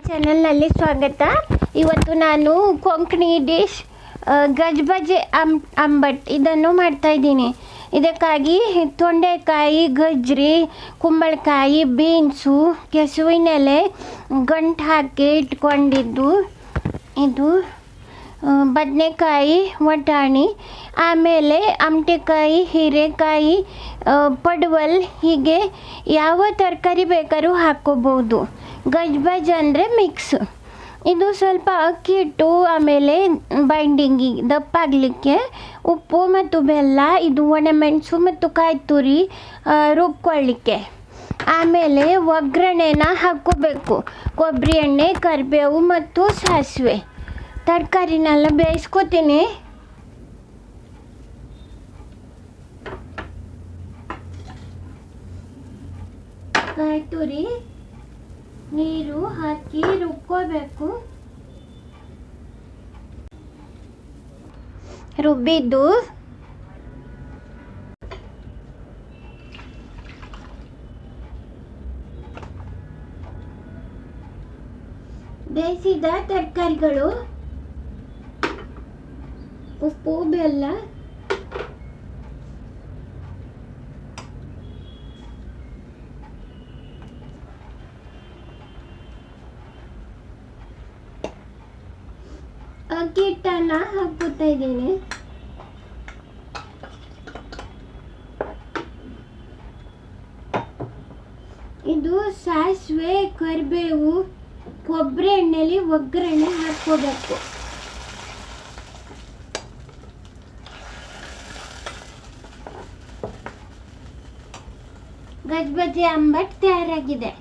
ಚಾನಲ್ನಲ್ಲಿ ಸ್ವಾಗತ. ಇವತ್ತು ನಾನು ಕೊಂಕಣಿ ಡಿಶ್ ಗಜ್ಬಜೆ ಅಂಬಟ್ ಇದನ್ನು ಮಾಡ್ತಾಯಿದ್ದೀನಿ. ಇದಕ್ಕಾಗಿ ತೊಂಡೆಕಾಯಿ, ಗಜ್ರಿ, ಕುಂಬಳಕಾಯಿ, ಬೀನ್ಸು, ಕೆಸುವಿನೆಲೆ ಗಂಟು ಹಾಕಿ ಇಟ್ಕೊಂಡಿದ್ದು, ಇದು ಬದನೆಕಾಯಿ, ವಟಾಣಿ, ಆಮೇಲೆ ಆಮಟೆಕಾಯಿ, ಹೀರೆಕಾಯಿ, ಪಡವಲ್, ಹೀಗೆ ಯಾವ ತರಕಾರಿ ಬೇಕಾದ್ರೂ ಹಾಕ್ಕೋಬೋದು. ಗಜ್ಬಜ್ ಅಂದರೆ ಮಿಕ್ಸ್. ಇದು ಸ್ವಲ್ಪ ಅಕ್ಕಿ ಹಿಟ್ಟು, ಆಮೇಲೆ ಬೈಂಡಿಂಗಿಗೆ ದಪ್ಪಾಗಲಿಕ್ಕೆ ಉಪ್ಪು ಮತ್ತು ಬೆಲ್ಲ, ಇದು ಒಣಮೆಣಸು ಮತ್ತು ಕಾಯಿ ತುರಿ ರುಬ್ಕೊಳ್ಳಿಕ್ಕೆ. ಆಮೇಲೆ ಒಗ್ಗರಣೆನ ಹಾಕ್ಕೋಬೇಕು. ಕೊಬ್ಬರಿ ಎಣ್ಣೆ, ಕರಿಬೇವು ಮತ್ತು ಸಾಸಿವೆ. ತರಕಾರಿನೆಲ್ಲ ಬೇಯಿಸ್ಕೊತೀನಿ. ಕಾಯಿ ತುರಿ ನೀರು ಹಾಕಿ ರುಬ್ಕೋಬೇಕು. ರುಬ್ಬಿದ್ದು ಬೇಯಿಸಿದ ತರಕಾರಿಗಳು, ಉಪ್ಪು, ಬೆಲ್ಲ, ಅಕ್ಕಿ ಹಿಟ್ಟನ್ನು ಹಾಕ್ತಾ ಇದ್ದೀನಿ. ಇದು ಸಾಸಿವೆ, ಕರಿಬೇವು, ಕೊಬ್ಬರಿ ಎಣ್ಣೆಲಿ ಒಗ್ಗರಣೆ ಹಾಕ್ಕೋಬೇಕು. ಗಜ್ಬಜೆ ಅಂಬಟ್ ತಯಾರಾಗಿದೆ.